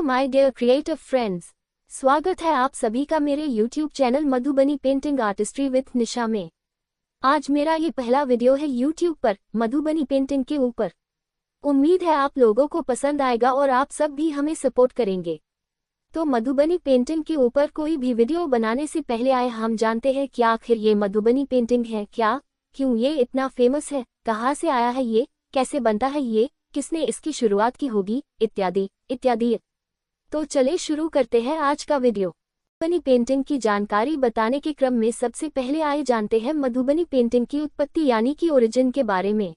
My dear creative friends, स्वागत है आप सभी का मेरे YouTube channel Madhubani painting artistry with Nisha में। आज मेरा ये पहला वीडियो है YouTube पर मधुबनी पेंटिंग के ऊपर। उम्मीद है आप लोगों को पसंद आएगा और आप सब भी हमें सपोर्ट करेंगे। तो मधुबनी पेंटिंग के ऊपर कोई भी वीडियो बनाने से पहले आए हम जानते हैं कि आखिर ये मधुबनी पेंटिंग है क्या, क्यों ये इतना फेमस है, कहाँ से आया है ये, कैसे बनता है ये, किसने इसकी शुरुआत की होगी, इत्यादि इत्यादि। तो चले शुरू करते हैं आज का वीडियो। मधुबनी पेंटिंग की जानकारी बताने के क्रम में सबसे पहले आए जानते हैं मधुबनी पेंटिंग की उत्पत्ति यानी कि ओरिजिन के बारे में।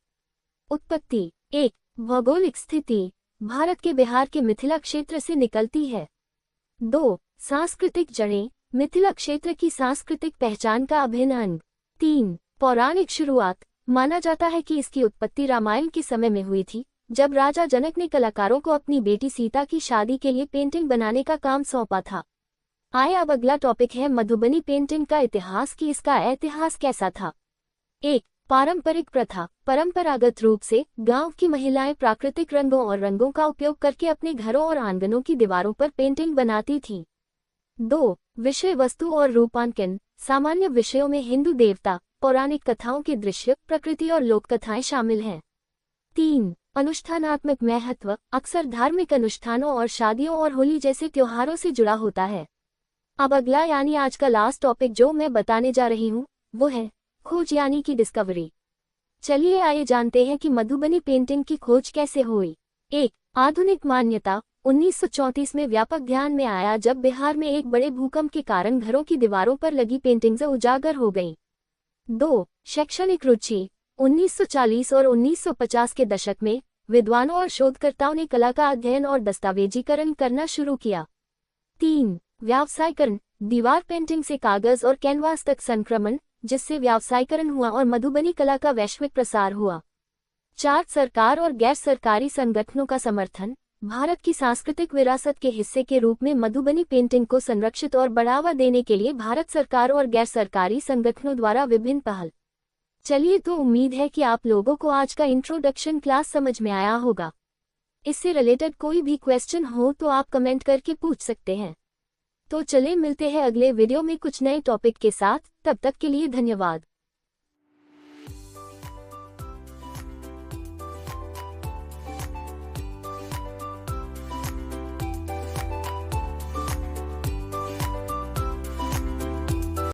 उत्पत्ति 1. भौगोलिक स्थिति भारत के बिहार के मिथिला क्षेत्र से निकलती है। 2. सांस्कृतिक जड़ें मिथिला क्षेत्र की सांस्कृतिक पहचान का अभिन्न अंग। 3. पौराणिक शुरुआत माना जाता है कि इसकी उत्पत्ति रामायण के समय में हुई थी, जब राजा जनक ने कलाकारों को अपनी बेटी सीता की शादी के लिए पेंटिंग बनाने का काम सौंपा था। आए अब अगला टॉपिक है मधुबनी पेंटिंग का इतिहास कि इसका इतिहास कैसा था। 1. पारंपरिक प्रथा परंपरागत रूप से गांव की महिलाएं प्राकृतिक रंगों और रंगों का उपयोग करके अपने घरों और आंगनों की दीवारों पर पेंटिंग बनाती थीं। 2. विषय वस्तु और रूपांकन सामान्य विषयों में हिंदू देवता, पौराणिक कथाओं के दृश्य, प्रकृति और लोक कथाएं शामिल हैं। 3. अनुष्ठानात्मक महत्व अक्सर धार्मिक अनुष्ठानों और शादियों और होली जैसे त्योहारों से जुड़ा होता है। अब अगला यानी आज का लास्ट टॉपिक जो मैं बताने जा रही हूँ वो है खोज यानी कि डिस्कवरी। चलिए आइए जानते हैं कि मधुबनी पेंटिंग की खोज कैसे हुई। 1. आधुनिक मान्यता 1934 में व्यापक ध्यान में आया जब बिहार में एक बड़े भूकंप के कारण घरों की दीवारों पर लगी पेंटिंग्स उजागर हो गईं। 2. शैक्षणिक रुचि 1940 और 1950 के दशक में विद्वानों और शोधकर्ताओं ने कला का अध्ययन और दस्तावेजीकरण करना शुरू किया। 3. व्यावसायीकरण दीवार पेंटिंग से कागज और कैनवास तक संक्रमण, जिससे व्यावसायीकरण हुआ और मधुबनी कला का वैश्विक प्रसार हुआ। 4. सरकार और गैर सरकारी संगठनों का समर्थन भारत की सांस्कृतिक विरासत के हिस्से के रूप में मधुबनी पेंटिंग को संरक्षित और बढ़ावा देने के लिए भारत सरकार और गैर सरकारी संगठनों द्वारा विभिन्न पहल। चलिए तो उम्मीद है कि आप लोगों को आज का इंट्रोडक्शन क्लास समझ में आया होगा। इससे रिलेटेड कोई भी क्वेश्चन हो तो आप कमेंट करके पूछ सकते हैं। तो चले मिलते हैं अगले वीडियो में कुछ नए टॉपिक के साथ, तब तक के लिए धन्यवाद।